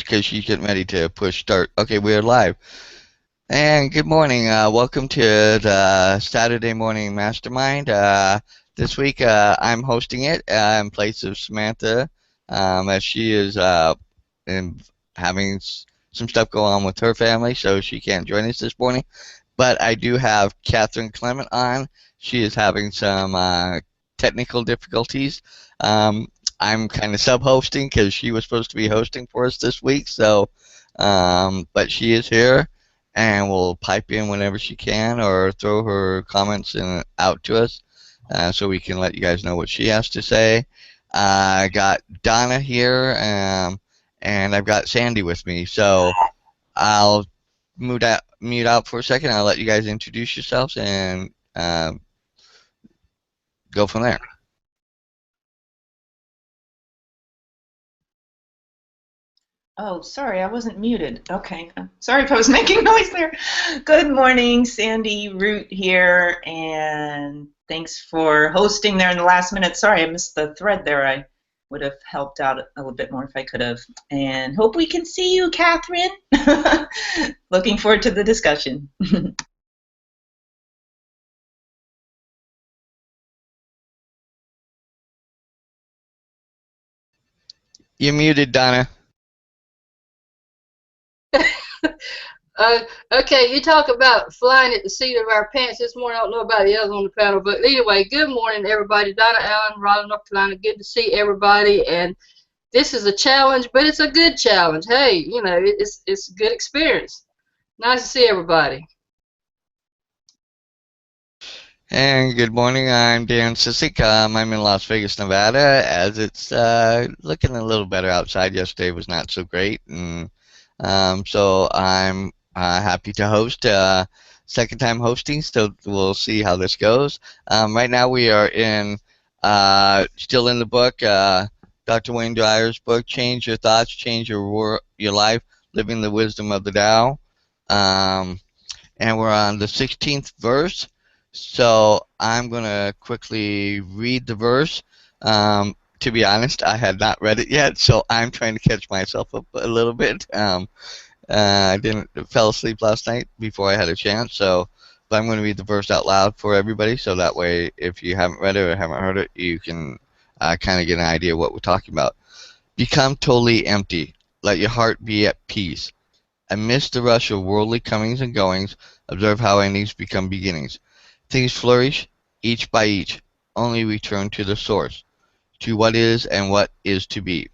because she's getting ready to push start. Okay, we're live. And good morning. Welcome to the Saturday Morning Mastermind. This week I'm hosting it in place of Samantha, as she is having some stuff go on with her family, so she can't join us this morning. But I do have Catherine Clement on. She is having some technical difficulties. Um, I'm kind of sub-hosting because she was supposed to be hosting for us this week. So, but she is here and will pipe in whenever she can or throw her comments out to us so we can let you guys know what she has to say. I got Donna here, and I've got Sandy with me. So I'll mute out for a second. I'll let you guys introduce yourselves and go from there. Oh, sorry, I wasn't muted. Okay. Sorry if I was making noise there. Good morning, Sandy Root here, and thanks for hosting there in the last minute. Sorry, I missed the thread there. I would have helped out a little bit more if I could have. And hope we can see you, Catherine. Looking forward to the discussion. You're muted, Donna. Okay, you talk about flying at the seat of our pants this morning. I don't know about the others on the panel, but anyway, good morning, everybody. Donna Allen, Raleigh, North Carolina. Good to see everybody. And this is a challenge, but it's a good challenge. Hey, you know, it's a good experience. Nice to see everybody. And good morning, I'm Dan Sisik. I'm in Las Vegas, Nevada, as it's looking a little better outside. Yesterday was not so great, and so I'm happy to host. Second time hosting, so we'll see how this goes. Right now we are still in the book, Dr. Wayne Dyer's book, Change Your Thoughts, Change Your Life, Living the Wisdom of the Tao. And we're on the 16th verse. So I'm going to quickly read the verse. To be honest, I had not read it yet, so I'm trying to catch myself up a little bit. I fell asleep last night before I had a chance, but I'm going to read the verse out loud for everybody, so that way if you haven't read it or haven't heard it, you can kind of get an idea of what we're talking about. Become totally empty. Let your heart be at peace. Amidst the rush of worldly comings and goings, observe how endings become beginnings. Things flourish, each by each. Only return to the source, to what is and what is to be.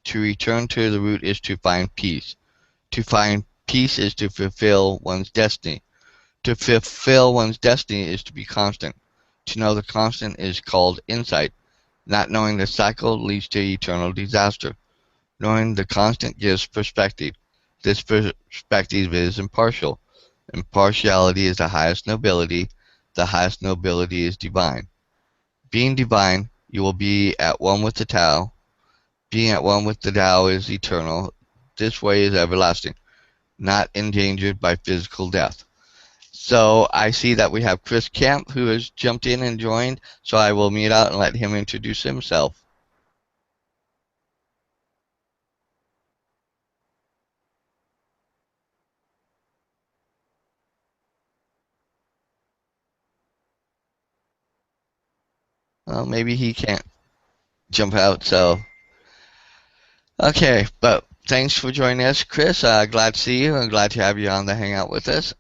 To return to the root is to find peace. To find peace is to fulfill one's destiny. To fulfill one's destiny is to be constant. To know the constant is called insight. Not knowing the cycle leads to eternal disaster. Knowing the constant gives perspective. This perspective is impartial. Impartiality is the highest nobility. The highest nobility is divine. Being divine, you will be at one with the Tao. Being at one with the Tao is eternal. This way is everlasting, not endangered by physical death. So I see that we have Chris Kemp, who has jumped in and joined, so I will mute out and let him introduce himself. Well, maybe he can't jump out, so. Okay, but thanks for joining us, Chris. Glad to see you and glad to have you on the hangout with us.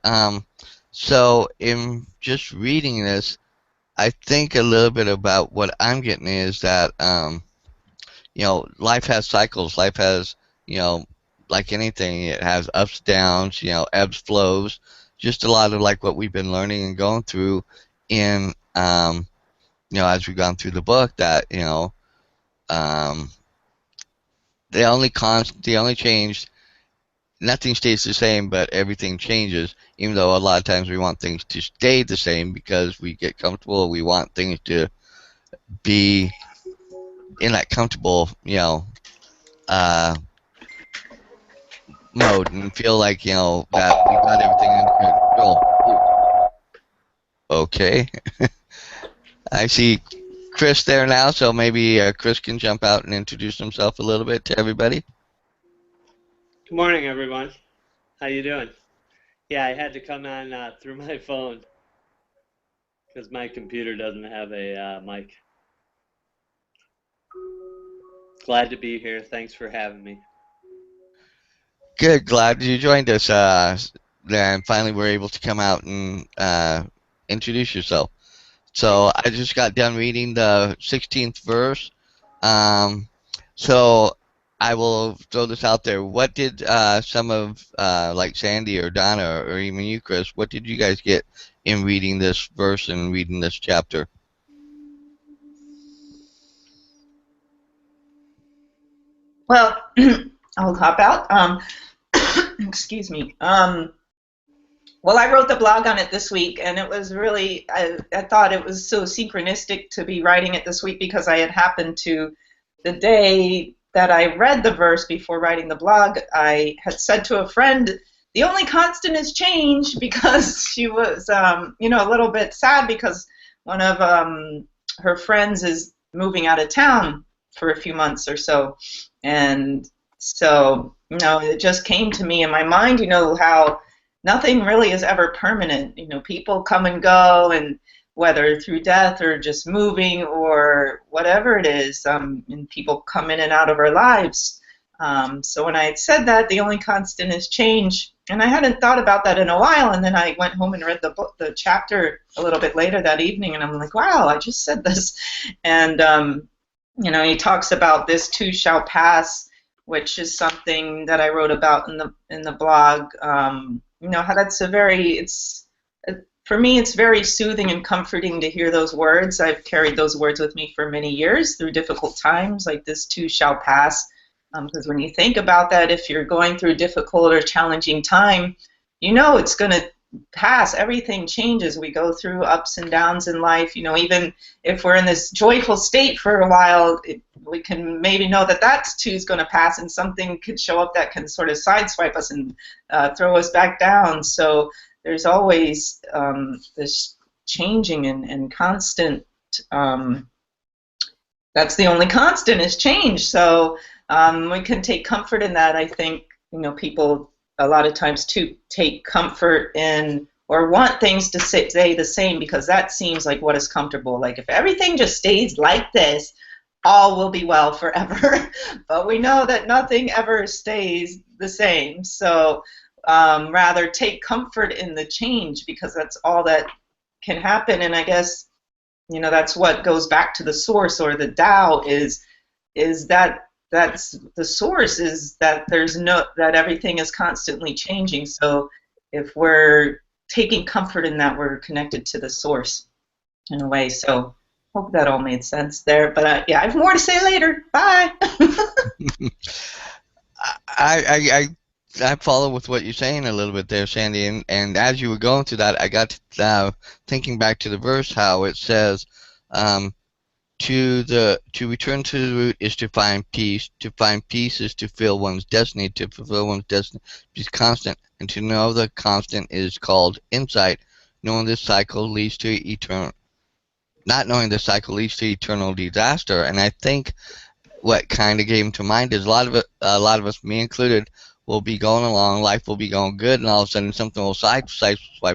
So in just reading this, I think a little bit about what I'm getting is that, life has cycles. Life has, like anything, it has ups, downs, ebbs, flows. Just a lot of like what we've been learning and going through in, as we've gone through the book that, um, the only change, nothing stays the same, but everything changes, even though a lot of times we want things to stay the same because we get comfortable. We want things to be in that comfortable, mode and feel like, that we got everything under control. Okay. I see Chris there now, so maybe Chris can jump out and introduce himself a little bit to everybody. Good morning, everyone. How you doing? Yeah, I had to come on through my phone because my computer doesn't have a mic. Glad to be here. Thanks for having me. Good, glad you joined us. And finally we're able to come out and introduce yourself. Thanks. So I just got done reading the 16th verse. Um, so I will throw this out there. What did some of like Sandy or Donna or even you, Chris, what did you guys get in reading this verse and reading this chapter? Well, I'll hop out. Excuse me. Well, I wrote the blog on it this week, and it was really, I thought it was so synchronistic to be writing it this week because I had happened to, the day that I read the verse before writing the blog, I had said to a friend, the only constant is change, because she was, a little bit sad because one of her friends is moving out of town for a few months or so. And so, it just came to me in my mind, how nothing really is ever permanent. People come and go, and whether through death or just moving or whatever it is, and people come in and out of our lives. So when I had said that, the only constant is change, and I hadn't thought about that in a while, and then I went home and read the chapter a little bit later that evening, and I'm like, wow, I just said this. And he talks about this too shall pass, which is something that I wrote about in the blog. How that's for me, it's very soothing and comforting to hear those words. I've carried those words with me for many years through difficult times, like this too shall pass. Because when you think about that, if you're going through a difficult or challenging time, it's going to pass. Everything changes. We go through ups and downs in life. Even if we're in this joyful state for a while, we can maybe know that too is going to pass, and something could show up that can sort of sideswipe us and throw us back down. So there's always this changing and constant. That's the only constant is change. So we can take comfort in that. I think people a lot of times too take comfort in or want things to stay the same because that seems like what is comfortable. Like if everything just stays like this, all will be well forever. But we know that nothing ever stays the same. So rather take comfort in the change, because that's all that can happen. And I guess that's what goes back to the source, or the Tao is that's the source, is that that everything is constantly changing. So if we're taking comfort in that, we're connected to the source in a way. So hope that all made sense there. But yeah, I have more to say later. Bye. I follow with what you're saying a little bit there, Sandy, and as you were going through that, I got thinking back to the verse, how it says, to return to the root is to find peace. To find peace is to fulfill one's destiny. To fulfill one's destiny is constant, and to know the constant is called insight. Knowing this cycle leads to eternal. Not knowing the cycle leads to eternal disaster. And I think what kind of came to mind is a lot of us, me included, will be going along, life will be going good, and all of a sudden something will swipe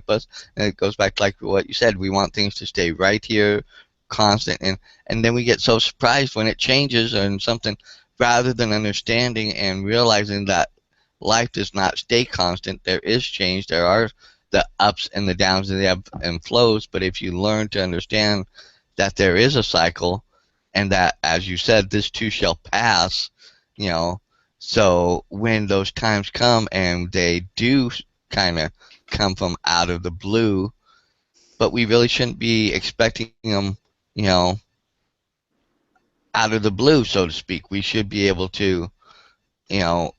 us, and it goes back to like what you said. We want things to stay right here, constant, and then we get so surprised when it changes and something, rather than understanding and realizing that life does not stay constant. There is change. There are the ups and the downs and the ebb and flows. But if you learn to understand that there is a cycle, and that, as you said, this too shall pass, so when those times come, and they do kind of come from out of the blue, but we really shouldn't be expecting them, out of the blue, so to speak. We should be able to, not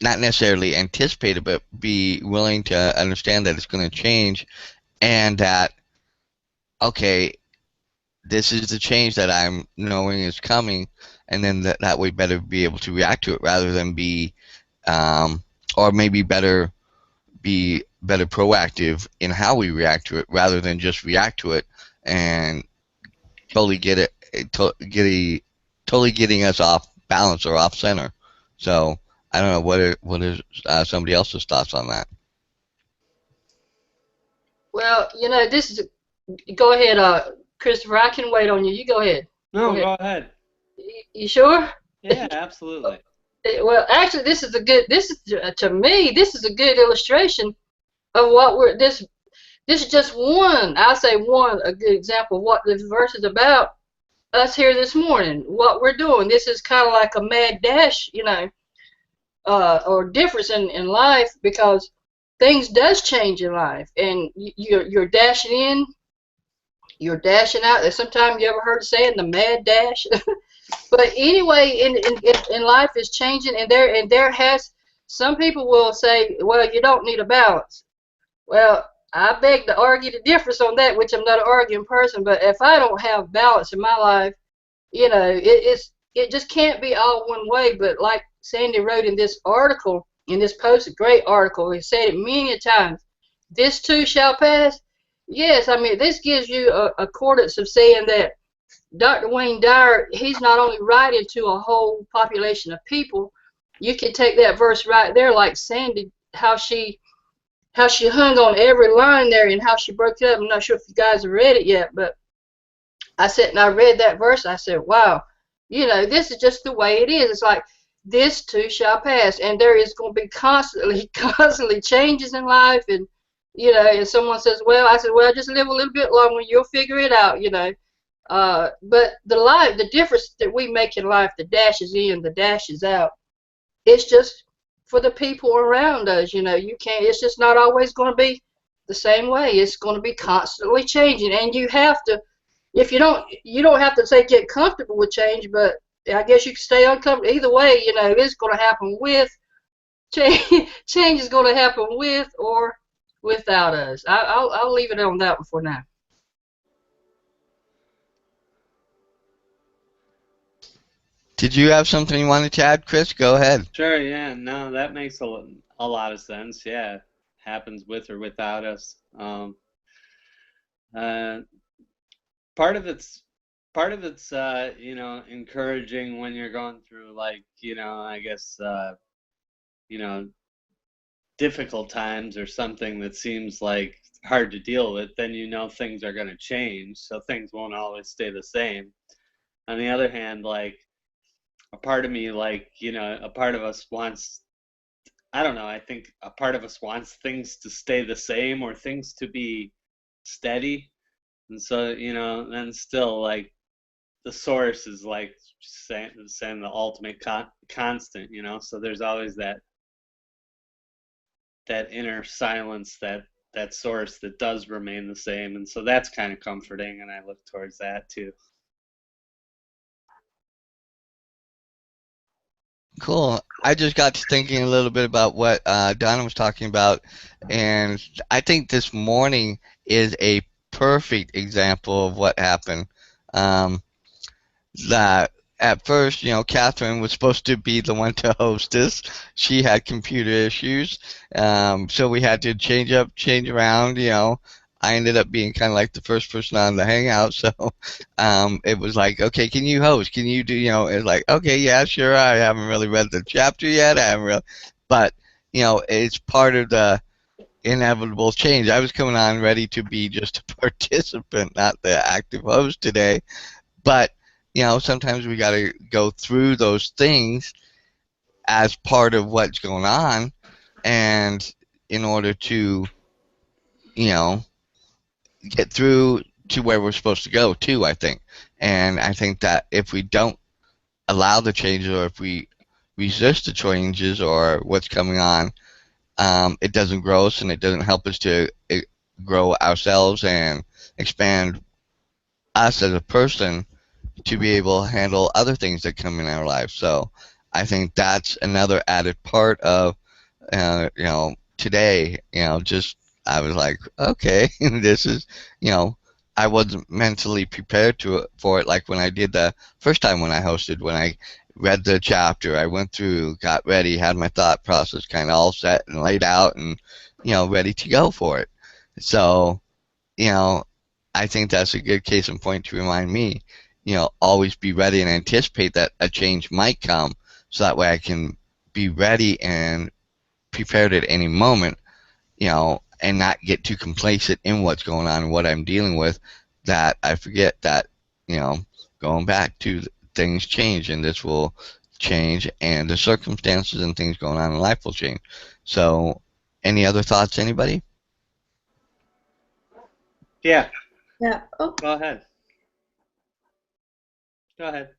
necessarily anticipate it, but be willing to understand that it's going to change, and that, okay, this is the change that I'm knowing is coming, and then that way better be able to react to it, rather than be, or maybe be better proactive in how we react to it, rather than just react to it and totally totally getting us off balance or off center. So I don't know what is somebody else's thoughts on that. Well, this is. Go ahead, Christopher. I can wait on you. You go ahead. No, go ahead. You sure? Yeah, absolutely. Well, actually, this is to me, this is a good illustration of what we're this. This is just one. I say one, a good example of what this verse is about. Us here this morning, what we're doing. This is kind of like a mad dash, or difference in life, because things does change in life, and you're dashing in, you're dashing out. Sometimes you ever heard the saying the mad dash? But anyway, in life is changing, and there has some people will say, well, you don't need a balance. Well, I beg to argue the difference on that, which I'm not an arguing person. But if I don't have balance in my life, it just can't be all one way. But like Sandy wrote in this article, in this post, a great article, he said it many a times. This too shall pass. Yes, I mean this gives you a accordance of saying that Dr. Wayne Dyer, he's not only writing to a whole population of people. You can take that verse right there, like Sandy, how she hung on every line there and how she broke it up. I'm not sure if you guys have read it yet, but I sat and I read that verse. I said, wow, this is just the way it is. It's like, this too shall pass. And there is going to be constantly changes in life. And, and someone says, well, I said, well, just live a little bit longer. You'll figure it out, But the difference that we make in life, the dashes in, the dashes out, it's just for the people around us. You can't. It's just not always going to be the same way. It's going to be constantly changing, and you have to. If you don't have to say get comfortable with change, but I guess you can stay uncomfortable. Either way, it's going to happen with change. Change is going to happen with or without us. I'll leave it on that one for now. Did you have something you wanted to add, Chris? Go ahead. Sure, yeah, no, that makes a lot of sense. Yeah, happens with or without us. Part of it's encouraging when you're going through, like, I guess difficult times or something that seems like hard to deal with. Then things are going to change, so things won't always stay the same. On the other hand, like, a part of me, like, a part of us wants, I don't know, I think a part of us wants things to stay the same or things to be steady. And so, then still, like, the source is like saying the ultimate constant, so there's always that inner silence, that source that does remain the same. And so that's kind of comforting, and I look towards that too. Cool. I just got to thinking a little bit about what Donna was talking about, and I think this morning is a perfect example of what happened. That at first, Catherine was supposed to be the one to host this. She had computer issues, so we had to change around. I ended up being kind of like the first person on the Hangout, so it was like, okay, can you host? Can you do, it's like, okay, yeah, sure. I haven't really read the chapter yet. I haven't really, but it's part of the inevitable change. I was coming on ready to be just a participant, not the active host today, but sometimes we got to go through those things as part of what's going on, and in order to get through to where we're supposed to go too, I think. And I think that if we don't allow the changes, or if we resist the changes or what's coming on, it doesn't grow us, and it doesn't help us to grow ourselves and expand us as a person to be able to handle other things that come in our life. So I think that's another added part of today. Just I was like, okay, this is, I wasn't mentally prepared for it, like when I did the first time when I hosted. When I read the chapter, I went through, got ready, had my thought process kind of all set and laid out, and ready to go for it. So I think that's a good case in point to remind me, always be ready and anticipate that a change might come, so that way I can be ready and prepared at any moment, and not get too complacent in what's going on and what I'm dealing with, that I forget that, going back to things change, and this will change, and the circumstances and things going on in life will change. So, any other thoughts, anybody? Yeah, Yeah. Oh, go ahead. Go ahead.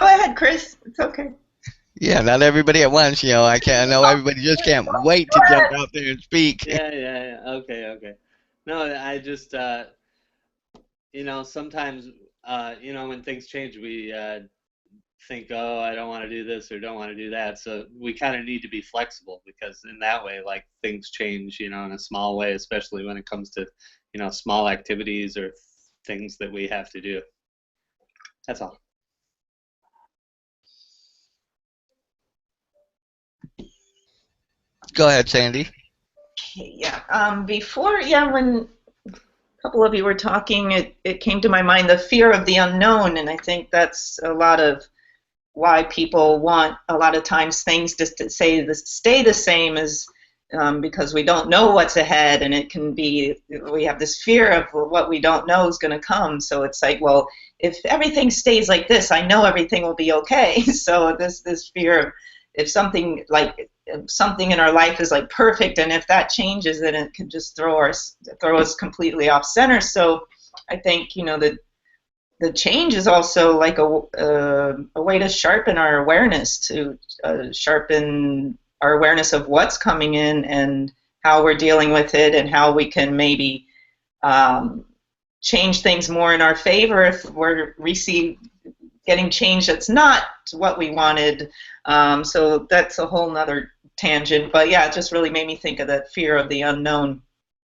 go ahead, Chris. It's okay. Yeah, not everybody at once. I know everybody just can't wait to Go jump ahead. out there and speak. Yeah. Okay, okay. No, I just, sometimes, when things change, we think, oh, I don't want to do this or don't want to do that. So we kind of need to be flexible, because in that way, like, things change, in a small way, especially when it comes to, small activities or things that we have to do. That's all. Go ahead, Sandy. Okay, yeah. When a couple of you were talking, it came to my mind the fear of the unknown, and I think that's a lot of why people want a lot of times things just to stay the same, as because we don't know what's ahead, and it can be, we have this fear of what we don't know is going to come. So it's like, well, if everything stays like this, I know everything will be okay. So this fear of, if something in our life is like perfect, and if that changes, then it can just throw us completely off center. So I think, the change is also like a way to sharpen our awareness, to sharpen our awareness of what's coming in and how we're dealing with it, and how we can maybe change things more in our favor if we're getting change that's not what we wanted. So that's a whole nother tangent. But yeah, it just really made me think of that fear of the unknown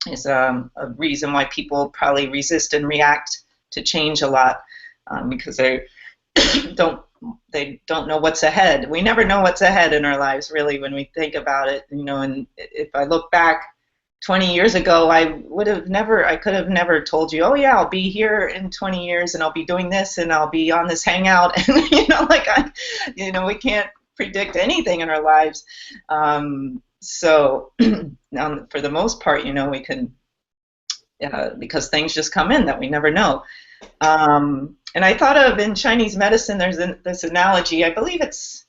is a reason why people probably resist and react to change a lot, because they don't know what's ahead. We never know what's ahead in our lives, really, when we think about it. And if I look back 20 years ago, I could have never told you, oh yeah, I'll be here in 20 years and I'll be doing this and I'll be on this hangout. And we can't predict anything in our lives. So for the most part, we can, because things just come in that we never know. And I thought of, in Chinese medicine, there's this analogy. I believe it's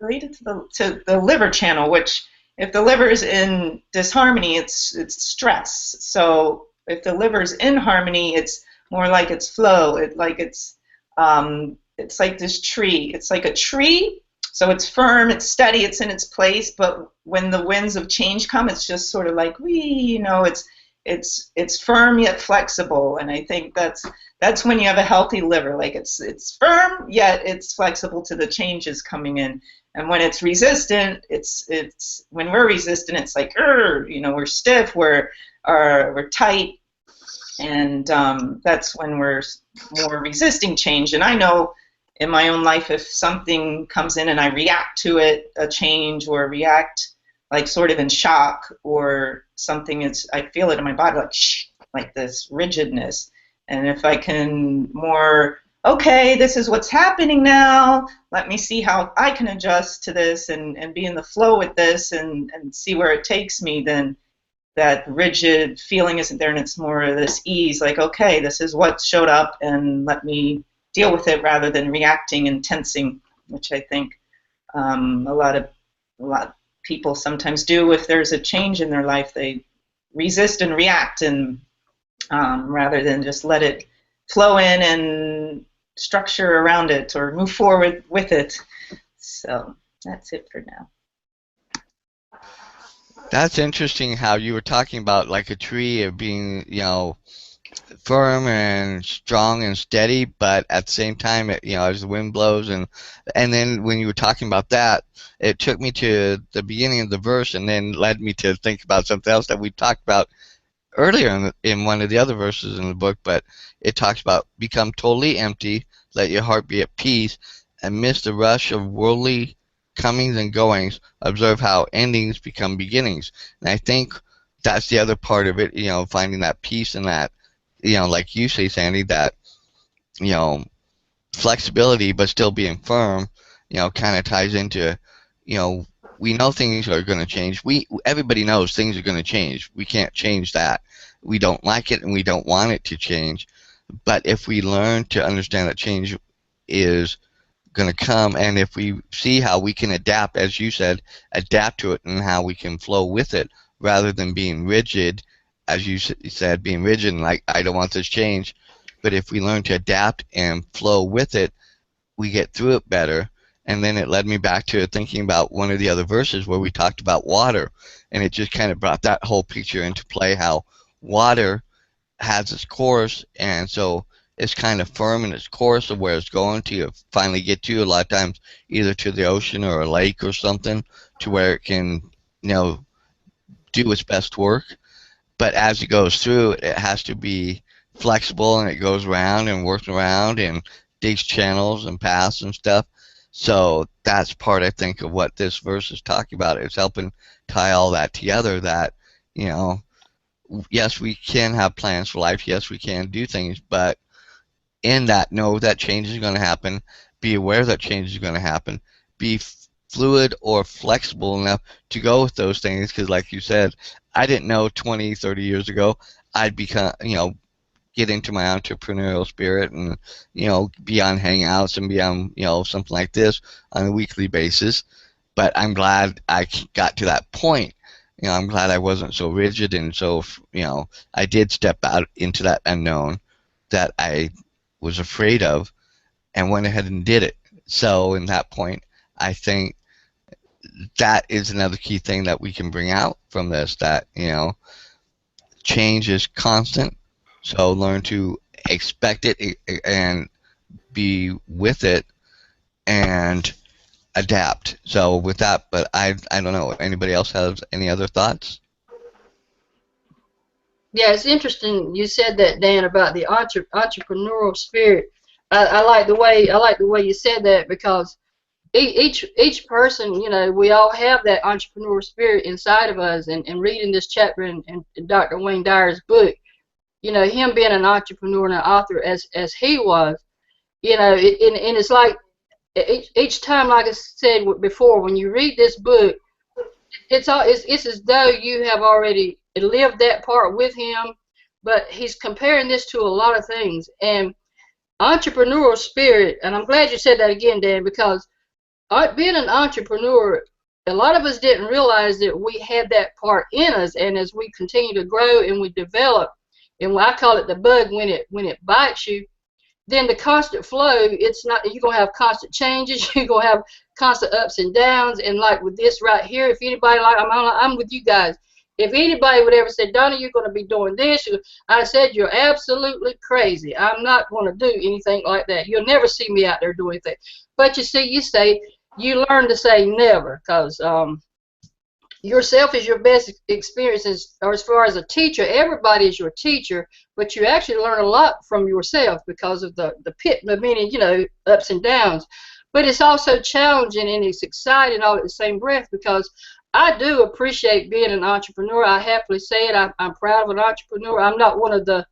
related to the liver channel, which, if the liver is in disharmony, it's stress. So if the liver's in harmony, it's more like it's flow. It's like this tree. It's like a tree. So it's firm, it's steady, it's in its place. But when the winds of change come, it's just sort of like, it's firm yet flexible. And I think that's when you have a healthy liver. Like, it's firm yet it's flexible to the changes coming in. And when it's resistant, when we're resistant, it's like, we're stiff, we're tight, and that's when we're more resisting change. And I know in my own life, if something comes in and I react to it, a change, or react like sort of in shock, or something, I feel it in my body, like this rigidness. And if I can more, okay, this is what's happening now, let me see how I can adjust to this and be in the flow with this, and see where it takes me, then that rigid feeling isn't there, and it's more of this ease, like, okay, this is what showed up, and let me deal with it, rather than reacting and tensing, which I think a lot of people sometimes do. If there's a change in their life, they resist and react, and rather than just let it flow in and structure around it or move forward with it. So that's it for now. That's interesting how you were talking about, like, a tree of being, firm and strong and steady, but at the same time, as the wind blows, and then when you were talking about that, it took me to the beginning of the verse, and then led me to think about something else that we talked about earlier in one of the other verses in the book. But it talks about, become totally empty, let your heart be at peace, amidst the rush of worldly comings and goings, observe how endings become beginnings. And I think that's the other part of it, finding that peace, and that, like you say, Sandy, that you know, flexibility, but still being firm, kind of ties into, you know, we know things are going to change. Everybody knows things are going to change. We can't change that. We don't like it and we don't want it to change. But if we learn to understand that change is going to come, and if we see how we can adapt, as you said, adapt to it and how we can flow with it rather than being rigid, as you said, being rigid and like, I don't want this change. But if we learn to adapt and flow with it, we get through it better. And then it led me back to thinking about one of the other verses where we talked about water, and it just kind of brought that whole picture into play, how water has its course, and so it's kind of firm in its course of where it's going to. You finally get to, a lot of times, either to the ocean or a lake or something, to where it can, do its best work. But as it goes through, it has to be flexible, and it goes around and works around and digs channels and paths and stuff. So that's part, I think, of what this verse is talking about. It's helping tie all that together, that, you know, yes, we can have plans for life. Yes, we can do things, but in that, know that change is going to happen. Be aware that change is going to happen. Be fluid or flexible enough to go with those things, because like you said, I didn't know 20, 30 years ago I'd become, get into my entrepreneurial spirit and, be on hangouts and be on, something like this on a weekly basis. But I'm glad I got to that point. I'm glad I wasn't so rigid, and so, I did step out into that unknown that I was afraid of and went ahead and did it. So in that point, I think that is another key thing that we can bring out from this, that, change is constant. So learn to expect it and be with it and adapt. So with that, but I don't know, anybody else has any other thoughts? Yeah, it's interesting you said that, Dan, about the entrepreneurial spirit. I like the way you said that, because each person, we all have that entrepreneurial spirit inside of us. And reading this chapter in Dr. Wayne Dyer's book, him being an entrepreneur and an author as he was, and it's like each time, like I said before, when you read this book, it's as though you have already lived that part with him, but he's comparing this to a lot of things. And entrepreneurial spirit, and I'm glad you said that again, Dan, because being an entrepreneur, a lot of us didn't realize that we had that part in us. And as we continue to grow and we develop, and I call it the bug, when it bites you, then the constant flow, it's not, you're going to have constant changes, you're going to have constant ups and downs. And like with this right here, if anybody, like I'm with you guys, if anybody would ever say, Donna, you're going to be doing this, I said, you're absolutely crazy. I'm not going to do anything like that. You'll never see me out there doing anything. But you see, you learn to say never, because yourself is your best experiences. Or as far as a teacher, everybody is your teacher, but you actually learn a lot from yourself because of the pit, meaning, ups and downs. But it's also challenging and it's exciting all at the same breath, because I do appreciate being an entrepreneur. I happily say it. I'm proud of an entrepreneur. I'm not one of the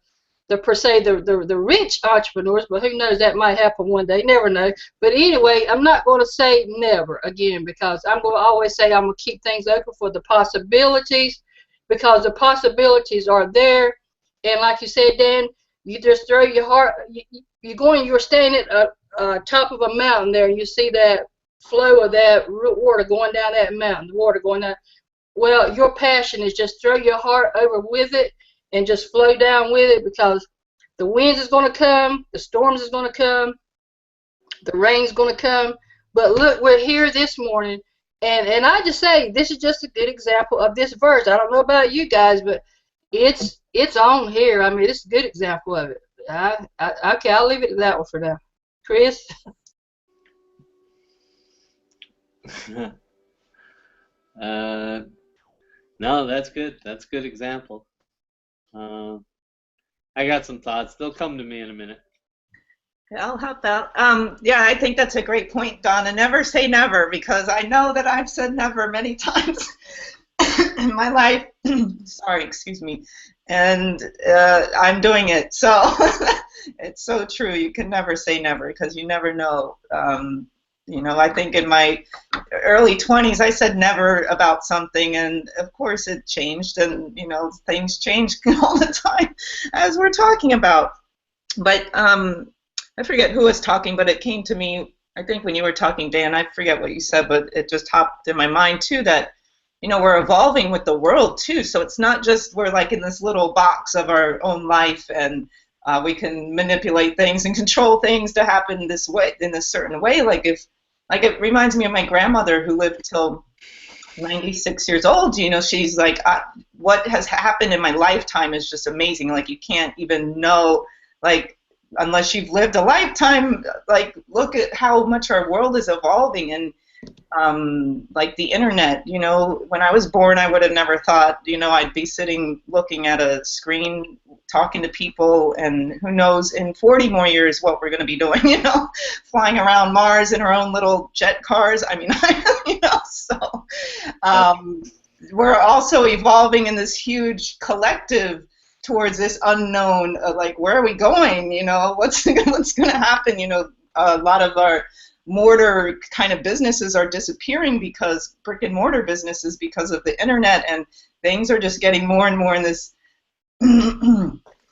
per se the rich entrepreneurs, but who knows, that might happen one day. Never know. But anyway, I'm not going to say never again, because I'm going to always say I'm going to keep things open for the possibilities, because the possibilities are there. And like you said, Dan, you just throw your heart. You're standing at top of a mountain there, and you see that flow of that water going down that mountain, the water going down. Well, your passion is just throw your heart over with it and just flow down with it, because the winds is going to come, the storms is going to come, the rain's going to come. But look, we're here this morning, and I just say this is just a good example of this verse. I don't know about you guys, but it's on here. I mean, it's a good example of it. Okay, I'll leave it at that one for now. Chris? No, that's good. That's a good example. I got some thoughts. They'll come to me in a minute. I'll help out. Yeah, I think that's a great point, Donna. Never say never, because I know that I've said never many times. in my life. Sorry, excuse me. And I'm doing it. So it's so true. You can never say never because you never know. You know, I think in my early 20s, I said never about something, and of course it changed, and you know, things change all the time, as we're talking about. But I forget who was talking, but it came to me, I think when you were talking, Dan, I forget what you said, but it just hopped in my mind too that, you know, we're evolving with the world too. So it's not just we're like in this little box of our own life and we can manipulate things and control things to happen this way, in a certain way. Like it reminds me of my grandmother who lived till 96 years old. You know, she's like, what has happened in my lifetime is just amazing. Like you can't even know, like, unless you've lived a lifetime, like look at how much our world is evolving. And like the internet, you know, when I was born, I would have never thought, you know, I'd be sitting looking at a screen, talking to people, and who knows in 40 more years what we're going to be doing, you know, flying around Mars in our own little jet cars. I mean, you know, so we're also evolving in this huge collective towards this unknown, like, where are we going? You know, what's going to happen? You know, a lot of our mortar kind of businesses are disappearing because brick and mortar businesses because of the internet, and things are just getting more and more in this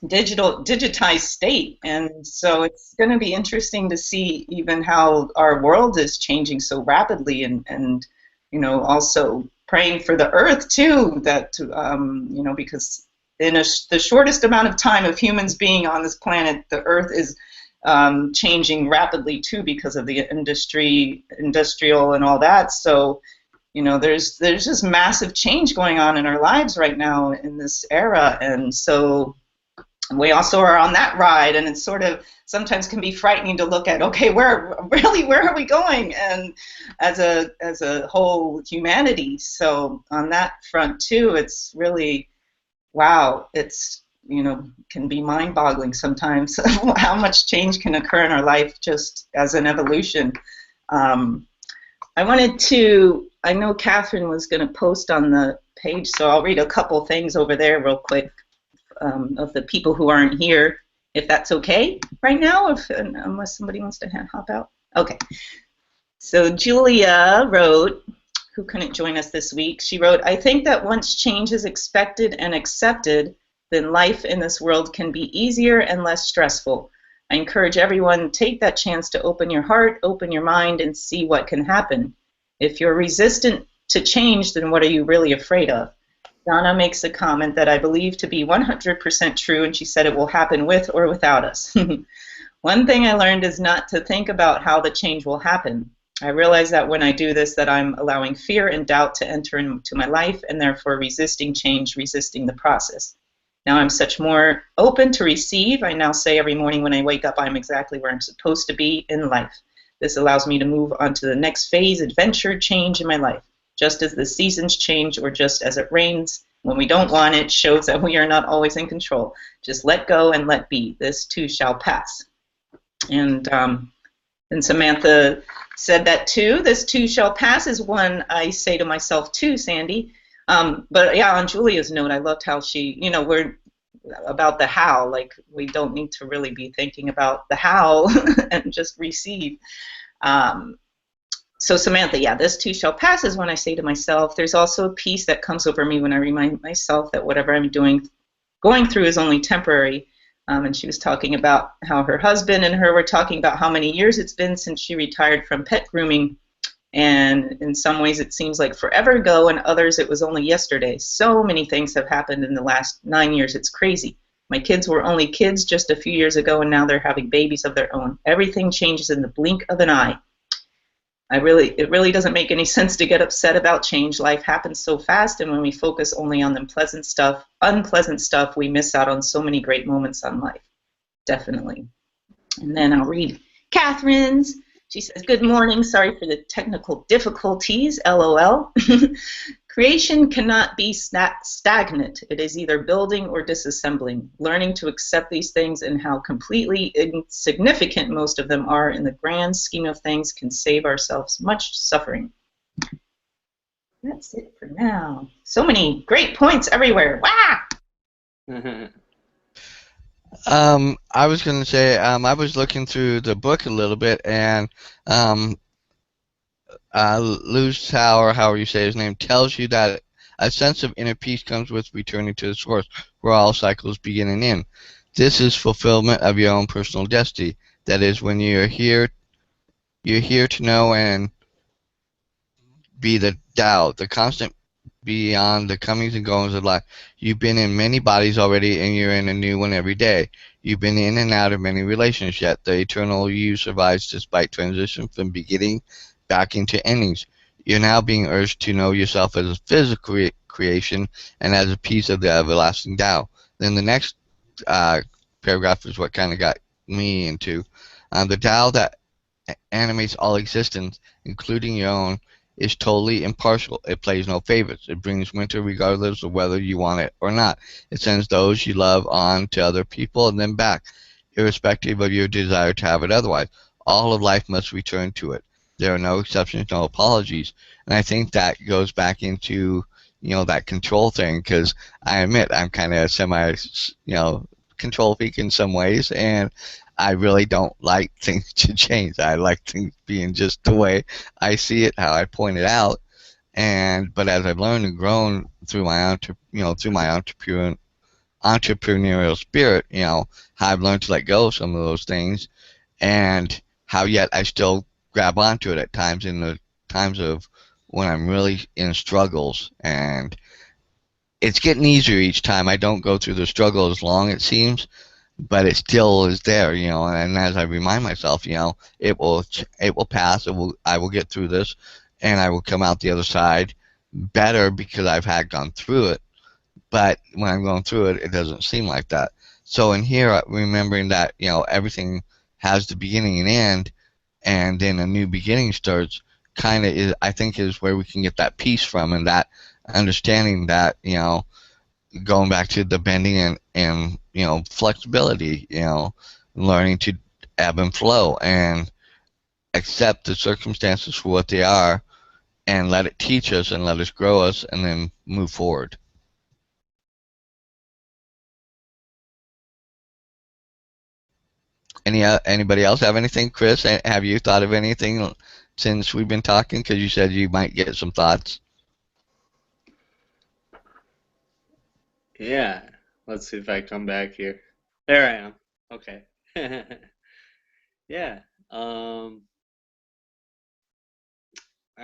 digitized state. And so it's going to be interesting to see even how our world is changing so rapidly, and you know, also praying for the earth too, that you know, because in the shortest amount of time of humans being on this planet, the earth is changing rapidly too because of the industrial and all that. So, you know, there's just massive change going on in our lives right now in this era, and so we also are on that ride, and it's sort of sometimes can be frightening to look at. Okay, where are we going? And as a whole humanity. So on that front too, it's really, wow, it's, you know, can be mind-boggling sometimes how much change can occur in our life just as an evolution. I know Catherine was going to post on the page, so I'll read a couple things over there real quick of the people who aren't here, if that's okay right now, unless somebody wants to hop out. Okay. So Julia wrote, who couldn't join us this week, she wrote, I think that once change is expected and accepted, then life in this world can be easier and less stressful. I encourage everyone, take that chance to open your heart, open your mind, and see what can happen. If you're resistant to change, then what are you really afraid of? Donna makes a comment that I believe to be 100% true, and she said it will happen with or without us. One thing I learned is not to think about how the change will happen. I realize that when I do this, that I'm allowing fear and doubt to enter into my life, and therefore resisting change, resisting the process. Now I'm such more open to receive. I now say every morning when I wake up, I'm exactly where I'm supposed to be in life. This allows me to move on to the next phase, adventure, change in my life. Just as the seasons change or just as it rains, when we don't want it, shows that we are not always in control. Just let go and let be. This too shall pass. And Samantha said that too. This too shall pass is one I say to myself too, Sandy. But yeah, on Julia's note, I loved how she, you know, we're about the how, like we don't need to really be thinking about the how and just receive. So Samantha, yeah, this too shall pass is when I say to myself. There's also a peace that comes over me when I remind myself that whatever I'm going through is only temporary. And she was talking about how her husband and her were talking about how many years it's been since she retired from pet grooming. And in some ways it seems like forever ago, and others it was only yesterday. So many things have happened in the last 9 years. It's crazy. My kids were only kids just a few years ago, and now they're having babies of their own. Everything changes in the blink of an eye. It really doesn't make any sense to get upset about change. Life happens so fast, and when we focus only on the unpleasant stuff, we miss out on so many great moments in life. Definitely. And then I'll read Catherine's. She says, good morning. Sorry for the technical difficulties. LOL. Creation cannot be stagnant. It is either building or disassembling. Learning to accept these things and how completely insignificant most of them are in the grand scheme of things can save ourselves much suffering. That's it for now. So many great points everywhere. Wow! I was going to say, I was looking through the book a little bit, and um, Luz Tao, or however you say his name, tells you that a sense of inner peace comes with returning to the source, where all cycles begin and end. This is fulfillment of your own personal destiny. That is, when you're here to know and be the Tao, the constant beyond the comings and goings of life. You've been in many bodies already, and you're in a new one every day. You've been in and out of many relations, yet the eternal you survives despite transition from beginning back into endings. You're now being urged to know yourself as a physical creation and as a piece of the everlasting Tao. Then the next uh, paragraph is what kind of got me into the Tao that animates all existence, including your own, is totally impartial. It plays no favorites. It brings winter regardless of whether you want it or not. It sends those you love on to other people and then back, irrespective of your desire to have it otherwise. All of life must return to it. There are no exceptions, no apologies. And I think that goes back into, that control thing, because I admit I'm kind of control freak in some ways, and I really don't like things to change. I like things being just the way I see it, how I point it out. But as I've learned and grown through my entrepreneurial spirit, how I've learned to let go of some of those things, and how yet I still grab onto it at times, in the times of when I'm really in struggles. And it's getting easier each time. I don't go through the struggle as long, it seems, but it still is there, and as I remind myself, it will pass. I will get through this, and I will come out the other side better because I've had gone through it. But when I'm going through it, it doesn't seem like that. So in here, remembering that, everything has the beginning and end, and then a new beginning starts, kind of is, I think, is where we can get that peace from, and that understanding that, going back to the bending and flexibility, learning to ebb and flow and accept the circumstances for what they are, and let it teach us and let us grow us, and then move forward. Anybody else have anything? Chris, have you thought of anything since we've been talking? Because you said you might get some thoughts. Yeah, let's see if I come back here. There I am. Okay. Yeah. I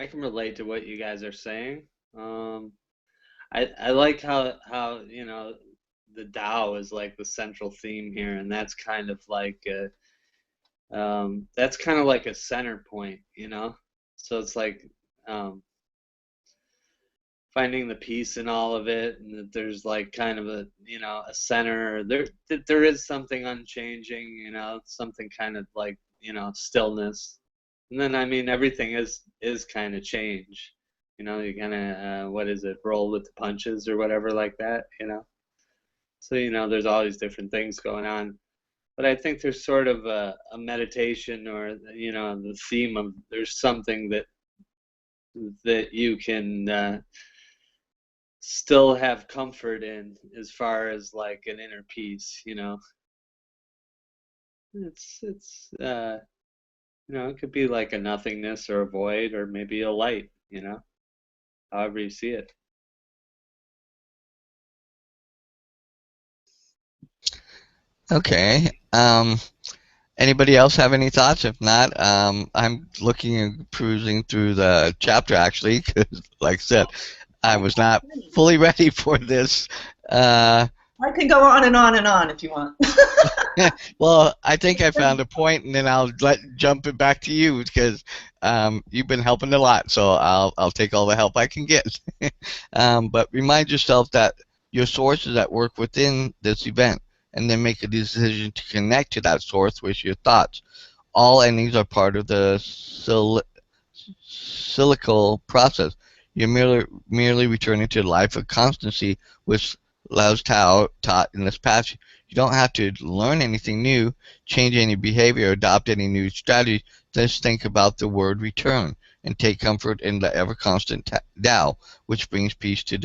can relate to what you guys are saying. I like how the Tao is like the central theme here, and that's kind of like a center point, So it's like finding the peace in all of it, and that there's like kind of a center. There is something unchanging, something kind of like stillness. And then I mean everything is kind of change. You kind of what is it, roll with the punches or whatever like that. So there's all these different things going on. But I think there's sort of a meditation, or the theme of there's something that you can still have comfort in, as far as like an inner peace. It's it could be like a nothingness or a void, or maybe a light, however you see it. Okay. Anybody else have any thoughts? If not, I'm looking and perusing through the chapter, actually, because, like I said, I was not fully ready for this. I can go on and on and on if you want. Well, I think I found a point, and then I'll jump it back to you, because you've been helping a lot, so I'll take all the help I can get. But remind yourself that your source is at work within this event, and then make a decision to connect to that source with your thoughts. All endings are part of the cyclical process. You're merely returning to the life of constancy, which Lao's Tao taught in this passage. You don't have to learn anything new, change any behavior, adopt any new strategy. Just think about the word return. and take comfort in the ever-constant Tao, which brings peace to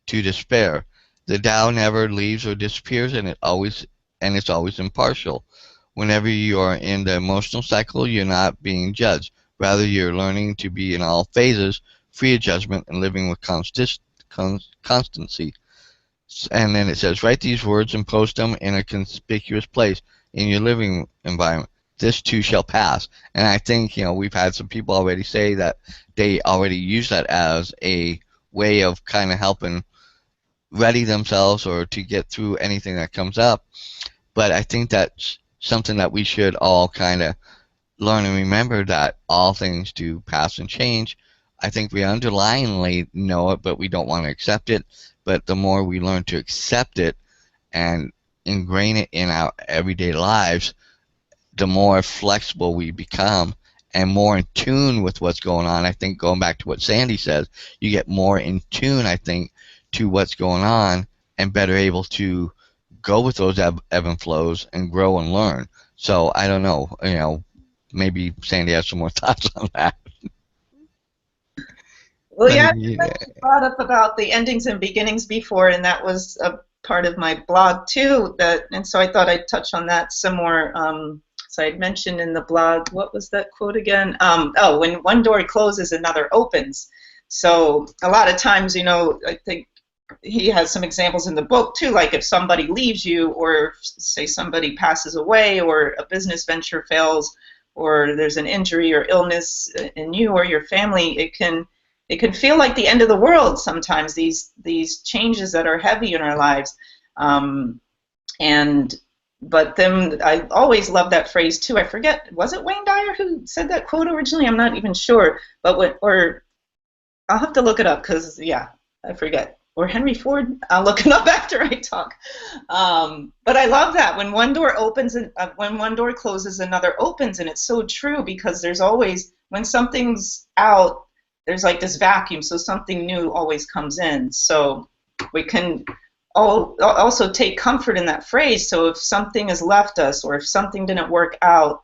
despair. The Tao never leaves or disappears, and it's always impartial. Whenever you are in the emotional cycle, you're not being judged. Rather, you're learning to be in all phases, free of judgment, and living with constancy. And then it says, write these words and post them in a conspicuous place in your living environment. This too shall pass. And I think, we've had some people already say that they already use that as a way of kind of helping ready themselves or to get through anything that comes up. But I think that's something that we should all kind of learn and remember, that all things do pass and change. I think we underlyingly know it, but we don't want to accept it. But the more we learn to accept it and ingrain it in our everyday lives, the more flexible we become and more in tune with what's going on. I think, going back to what Sandy says, you get more in tune, I think, to what's going on and better able to go with those ebb and flows and grow and learn. So I don't know, maybe Sandy has some more thoughts on that. Well, yeah, Yeah. I brought up about the endings and beginnings before, and that was a part of my blog too. And so I thought I'd touch on that some more. So I'd mentioned in the blog, what was that quote again? When one door closes, another opens. So a lot of times, I think he has some examples in the book too, like if somebody leaves you, or say somebody passes away, or a business venture fails, or there's an injury or illness in you or your family, it can feel like the end of the world sometimes, these changes that are heavy in our lives. But then I always love that phrase too. I forget, was it Wayne Dyer who said that quote originally? I'm not even sure, or I'll have to look it up because, yeah, I forget. Or Henry Ford. I'll look it up after I talk. But I love that. When one door opens, and when one door closes, another opens, and it's so true, because there's always, when something's out, there's like this vacuum, so something new always comes in. So we can also take comfort in that phrase. So if something has left us, or if something didn't work out,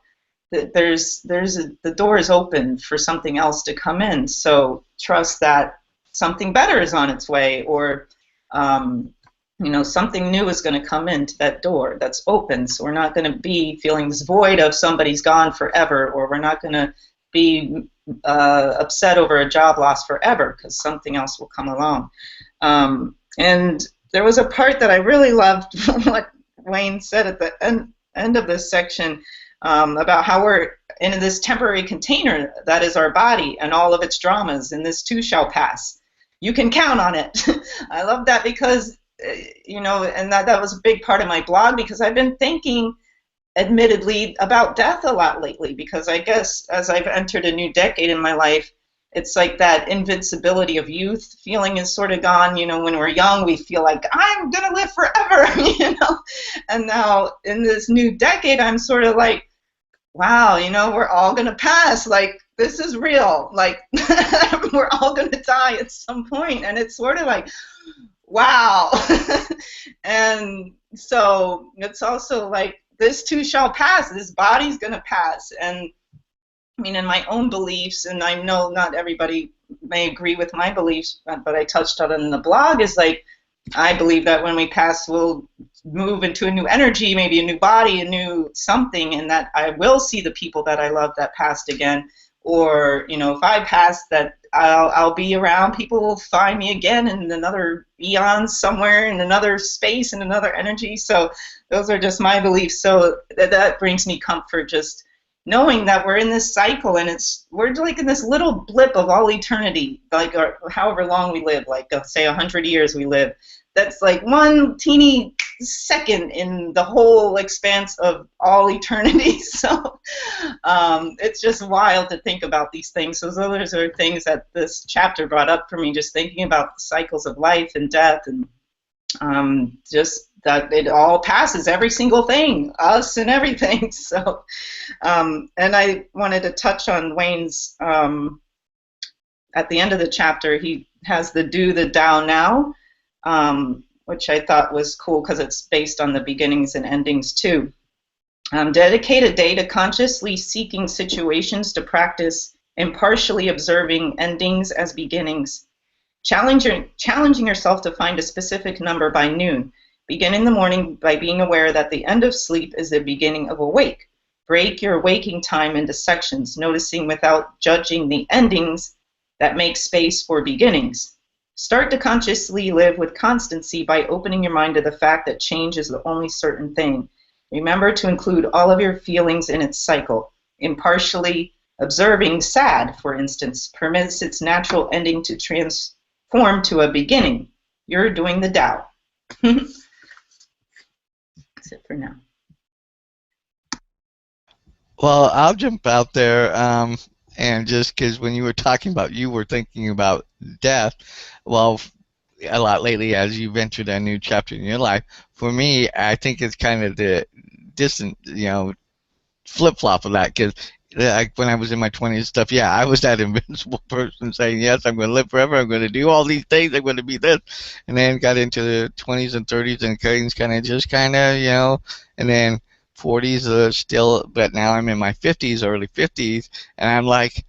the door is open for something else to come in. So trust that something better is on its way, or something new is going to come into that door that's open. So we're not going to be feeling this void of somebody's gone forever, or we're not going to be upset over a job loss forever, because something else will come along. And there was a part that I really loved, what Wayne said at the end of this section, about how we're in this temporary container that is our body and all of its dramas, and this too shall pass. You can count on it. I love that, because, and that was a big part of my blog, because I've been thinking, admittedly, about death a lot lately, because I guess as I've entered a new decade in my life, it's like that invincibility of youth feeling is sort of gone. When we're young, we feel like, I'm going to live forever, And now in this new decade, I'm sort of like, wow, we're all going to pass. Like, this is real. Like, we're all going to die at some point. And it's sort of like, wow. And so it's also like, this too shall pass. This body's going to pass. And I mean, in my own beliefs, and I know not everybody may agree with my beliefs, but I touched on it in the blog, is like, I believe that when we pass, we'll move into a new energy, maybe a new body, a new something, and that I will see the people that I love that passed again. Or, if I pass, that I'll be around, people will find me again in another eon somewhere, in another space, in another energy. So those are just my beliefs. So that brings me comfort, just knowing that we're in this cycle, and we're like in this little blip of all eternity, like, or however long we live, like say 100 years we live. That's like one teeny second in the whole expanse of all eternity. So it's just wild to think about these things. So those are things that this chapter brought up for me, just thinking about the cycles of life and death, and just that it all passes, every single thing, us and everything. So, and I wanted to touch on Wayne's, at the end of the chapter, he has the do the Tao now, which I thought was cool, because it's based on the beginnings and endings too. Dedicate a day to consciously seeking situations to practice impartially observing endings as beginnings. Challenging yourself to find a specific number by noon. Begin in the morning by being aware that the end of sleep is the beginning of awake. Break your waking time into sections, noticing without judging the endings that make space for beginnings. Start to consciously live with constancy by opening your mind to the fact that change is the only certain thing. Remember to include all of your feelings in its cycle. Impartially observing sad, for instance, permits its natural ending to transform to a beginning. You're doing the Tao. That's it for now. Well, I'll jump out there, and just because when you were talking about, you were thinking about death. Well, a lot lately as you ventured a new chapter in your life. For me, I think it's kind of the distant, flip-flop of that, because like when I was in my 20s and stuff, yeah, I was that invincible person saying, yes, I'm going to live forever, I'm going to do all these things, I'm going to be this, and then got into the 20s and 30s, and things kind of, and then 40s still, but now I'm in my 50s, early 50s, and I'm like,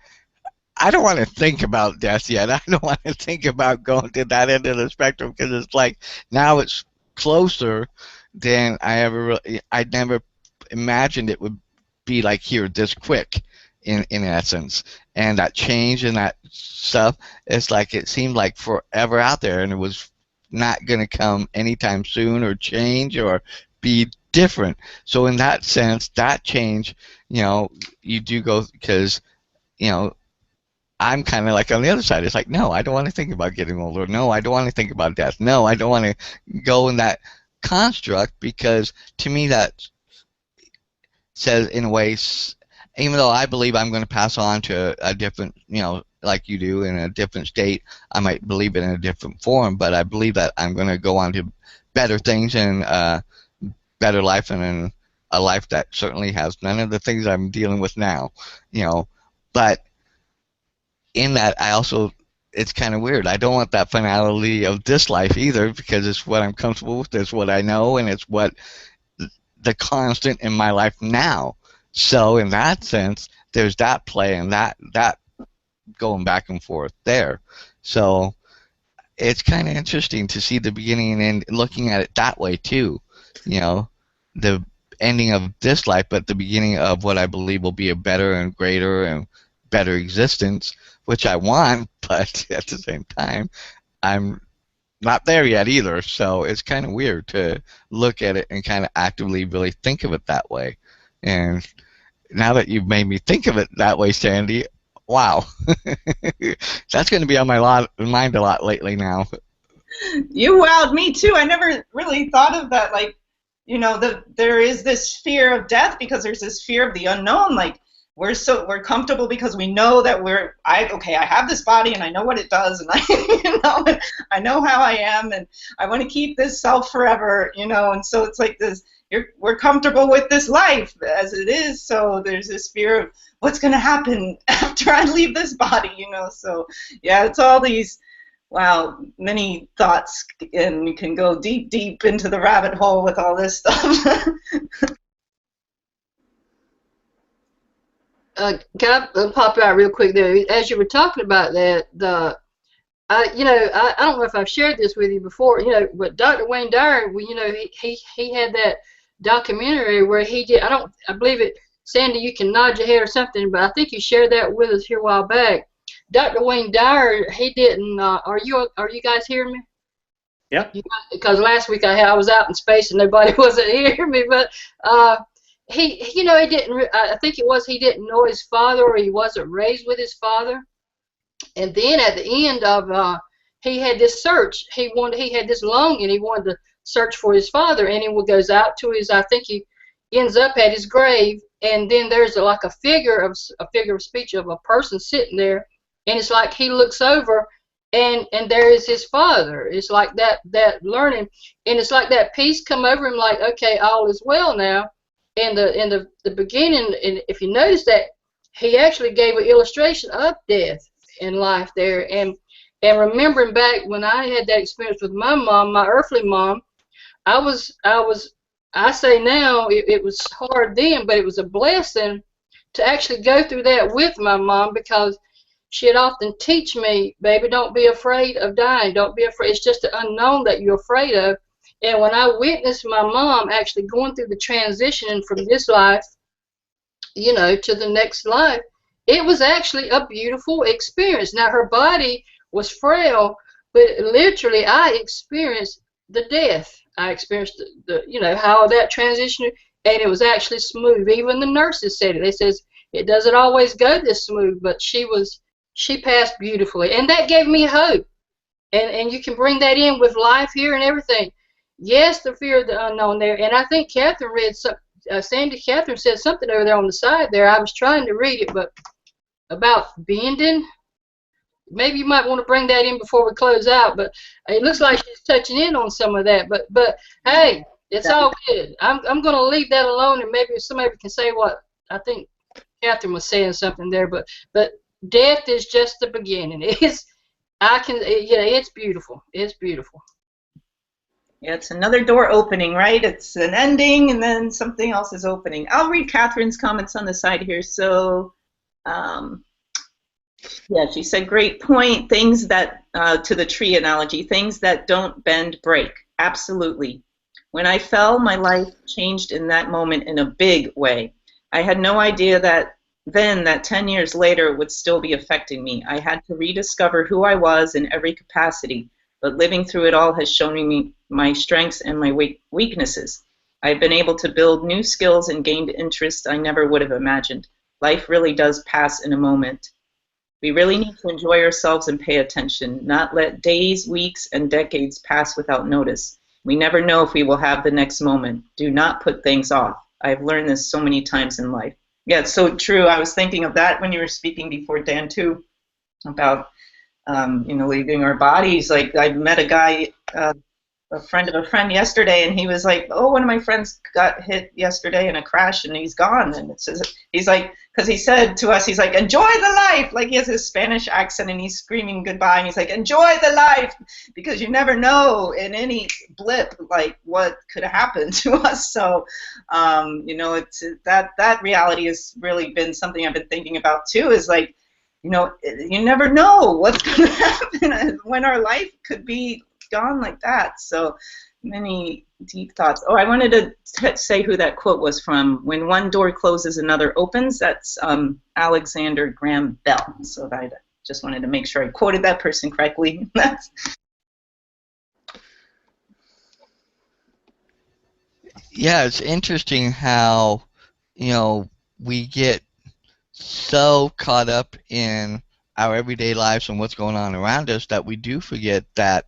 I don't want to think about death yet. I don't want to think about going to that end of the spectrum, because it's like now it's closer than I never imagined it would be like here this quick in essence. And that change and that stuff, it's like it seemed like forever out there, and it was not going to come anytime soon or change or be different. So in that sense, that change, you do go, because I'm kind of like on the other side. It's like, no, I don't want to think about getting older. No, I don't want to think about death. No, I don't want to go in that construct, because to me that says, in a way, even though I believe I'm going to pass on to a different, like you do, in a different state, I might believe it in a different form, but I believe that I'm going to go on to better things and better life, and a life that certainly has none of the things I'm dealing with now, but in that, it's kind of weird. I don't want that finality of this life either, because it's what I'm comfortable with, it's what I know, and it's what the constant in my life now. So in that sense, there's that play and that going back and forth there. So it's kind of interesting to see the beginning and end, looking at it that way too. The ending of this life, but the beginning of what I believe will be a better and greater and better existence, which I want, but at the same time, I'm not there yet either. So it's kind of weird to look at it and kind of actively really think of it that way. And now that you've made me think of it that way, Sandy, wow, that's going to be on my mind a lot lately now. You wowed me too. I never really thought of that. Like, there is this fear of death because there's this fear of the unknown. Like, we're comfortable because we know that I have this body and I know what it does, and I know how I am, and I want to keep this self forever, and so it's like this, we're comfortable with this life as it is, so there's this fear of what's going to happen after I leave this body, so yeah, it's all these, wow, many thoughts, and we can go deep into the rabbit hole with all this stuff. Can I pop out real quick there? As you were talking about that, I don't know if I've shared this with you before, but Dr. Wayne Dyer, he had that documentary where he did, I believe it, Sandy, you can nod your head or something, but I think you shared that with us here a while back. Dr. Wayne Dyer, he didn't, are you guys hearing me? Yep. Because last week I was out in space and nobody wasn't hearing me, but he didn't. I think it was he didn't know his father, or he wasn't raised with his father. And then at the end of, he had this search. He had this longing. He wanted to search for his father, and he goes out to his. I think he ends up at his grave, and then there's like a figure of speech of a person sitting there, and it's like he looks over, and there is his father. It's like that learning, and it's like that peace come over him, like, okay, all is well now. In the beginning, and if you notice that he actually gave an illustration of death in life there, and remembering back when I had that experience with my mom, my earthly mom, I say now it was hard then, but it was a blessing to actually go through that with my mom, because she'd often teach me, baby, don't be afraid of dying. Don't be afraid. It's just the unknown that you're afraid of. And when I witnessed my mom actually going through the transition from this life, to the next life, it was actually a beautiful experience. Now, her body was frail, but literally I experienced the death. I experienced how that transition, and it was actually smooth. Even the nurses said it. They says it doesn't always go this smooth, but she passed beautifully, and that gave me hope. And you can bring that in with life here and everything. Yes, the fear of the unknown there, and I think Catherine read some. Catherine said something over there on the side there. I was trying to read it, but about bending. Maybe you might want to bring that in before we close out. But it looks like she's touching in on some of that. But hey, it's all good. I'm going to leave that alone, and maybe somebody can say what I think. Catherine was saying something there, but death is just the beginning. It's beautiful. It's beautiful. Yeah, it's another door opening, right? It's an ending, and then something else is opening. I'll read Catherine's comments on the side here. So, yeah, she said, great point. Things that, to the tree analogy, things that don't bend break. Absolutely. When I fell, my life changed in that moment in a big way. I had no idea that 10 years later it would still be affecting me. I had to rediscover who I was in every capacity, but living through it all has shown me my strengths and my weaknesses. I've been able to build new skills and gained interests I never would have imagined. Life really does pass in a moment. We really need to enjoy ourselves and pay attention, not let days, weeks, and decades pass without notice. We never know if we will have the next moment. Do not put things off. I've learned this so many times in life. Yeah, it's so true. I was thinking of that when you were speaking before, Dan, too, about leaving our bodies. Like, I met a guy, a friend of a friend yesterday, and he was like, oh, one of my friends got hit yesterday in a crash and he's gone. And it says, he's like, because he said to us, he's like, enjoy the life. Like, he has his Spanish accent and he's screaming goodbye, and he's like, enjoy the life, because you never know in any blip like what could happen to us. So it's that reality has really been something I've been thinking about too, is like, you never know what's going to happen when our life could be gone like that. So many deep thoughts. Oh, I wanted to say who that quote was from. When one door closes, another opens. That's Alexander Graham Bell. So I just wanted to make sure I quoted that person correctly. Yeah, it's interesting how, we get so caught up in our everyday lives and what's going on around us that we do forget that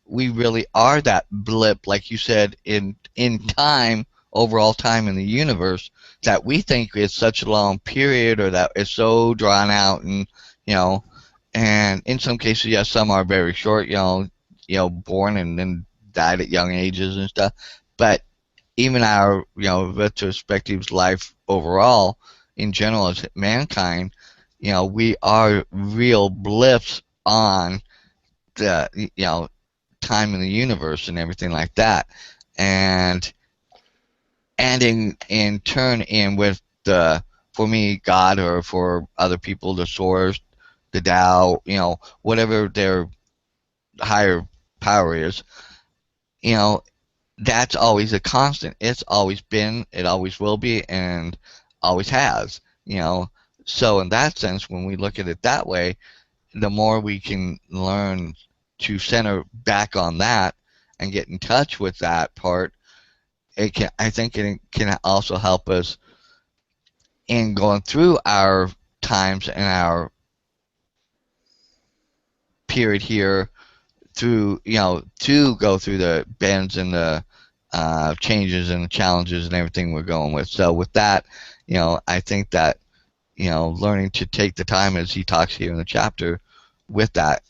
we really are that blip, like you said, in time, overall time in the universe, that we think is such a long period, or that is so drawn out, and and in some cases, yes, some are very short, born and then died at young ages and stuff. But even our retrospective life overall, in general, as mankind, we are real blips on the time in the universe and everything like that, and in turn, in with the, for me, God, or for other people, the source, the Tao, whatever their higher power is, you know that's always a constant. It's always been, it always will be, and always has. So in that sense, when we look at it that way, the more we can learn to center back on that and get in touch with that part, I think it can also help us in going through our times and our period here, through to go through the bends and the changes and the challenges and everything we're going with. So with that, I think that learning to take the time, as he talks here in the chapter, with that.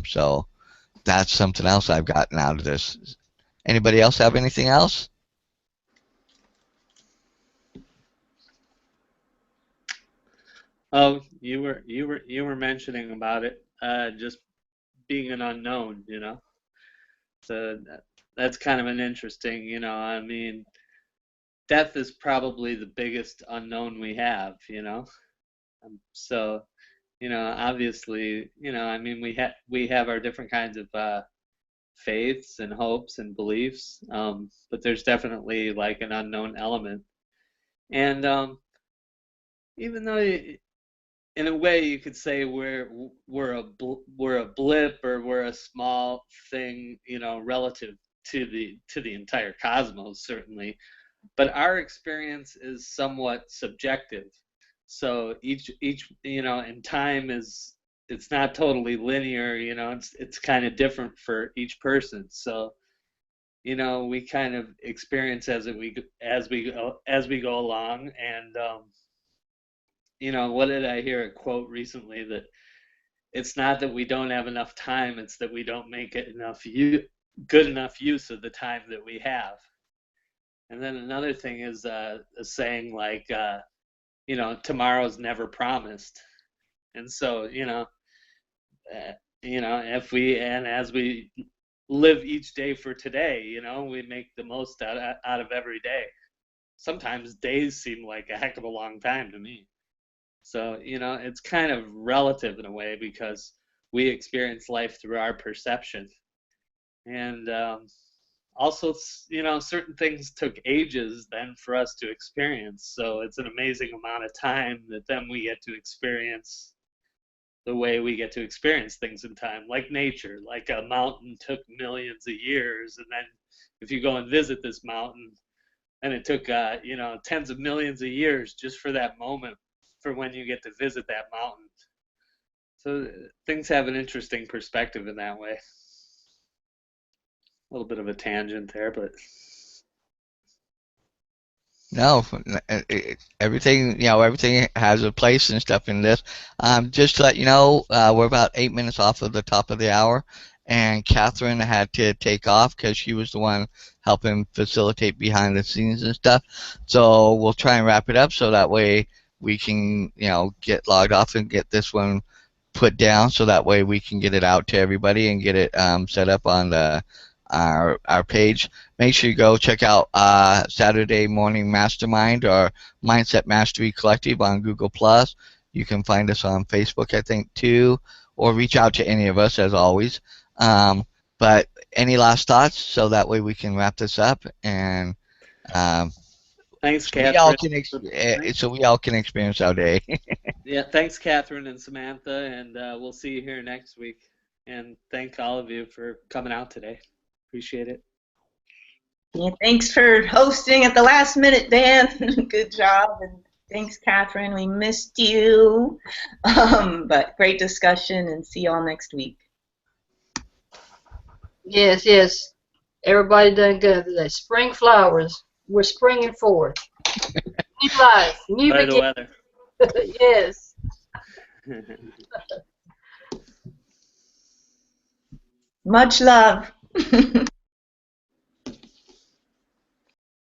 So that's something else I've gotten out of this. Anybody else have anything else? Oh, you were mentioning about it, just being an unknown, So that's kind of an interesting, I mean, death is probably the biggest unknown we have, you know. So, you know, obviously, you know, I mean, we have our different kinds of faiths and hopes and beliefs, but there's definitely like an unknown element. And even though in a way you could say we're a blip, or we're a small thing, you know, relative to the entire cosmos, certainly, but our experience is somewhat subjective. So each you know, and time is, it's not totally linear, you know, it's kind of different for each person. So, you know, we kind of experience as we go along. And you know, what did I hear a quote recently, that it's not that we don't have enough time, it's that we don't make it good enough use of the time that we have. And then another thing is a saying like, you know, tomorrow's never promised. And so, uh, if we, and as we live each day for today, you know, we make the most out of every day. Sometimes days seem like a heck of a long time to me. So, you know, it's kind of relative in a way, because we experience life through our perception. And also, you know, certain things took ages then for us to experience. So it's an amazing amount of time that then we get to experience the way we get to experience things in time, like nature. Like a mountain took millions of years, and then if you go and visit this mountain, and it took you know, tens of millions of years just for that moment, for when you get to visit that mountain. So things have an interesting perspective in that way. A little bit of a tangent there, but No, everything, everything has a place and stuff in this. Just to let you know, we're about 8 minutes off of the top of the hour, and Catherine had to take off because she was the one helping facilitate behind the scenes and stuff. So we'll try and wrap it up so that way we can, get logged off and get this one put down, so that way we can get it out to everybody and get it set up on our page. Make sure you go check out Saturday Morning Mastermind or Mindset Mastery Collective on Google Plus. You can find us on Facebook, I think, too, or reach out to any of us as always. But any last thoughts, so that way we can wrap this up, and um, thanks, so we all Catherine. can so we all can experience our day. Yeah, thanks, Catherine and Samantha, and we'll see you here next week. And thank all of you for coming out today. Appreciate it. Yeah, thanks for hosting at the last minute, Dan. Good job. And thanks, Catherine. We missed you. But great discussion, and see y'all next week. Yes, yes. Everybody done good today. Spring flowers. We're springing forth. New life. New Enjoy the beginning. weather. Yes. Much love.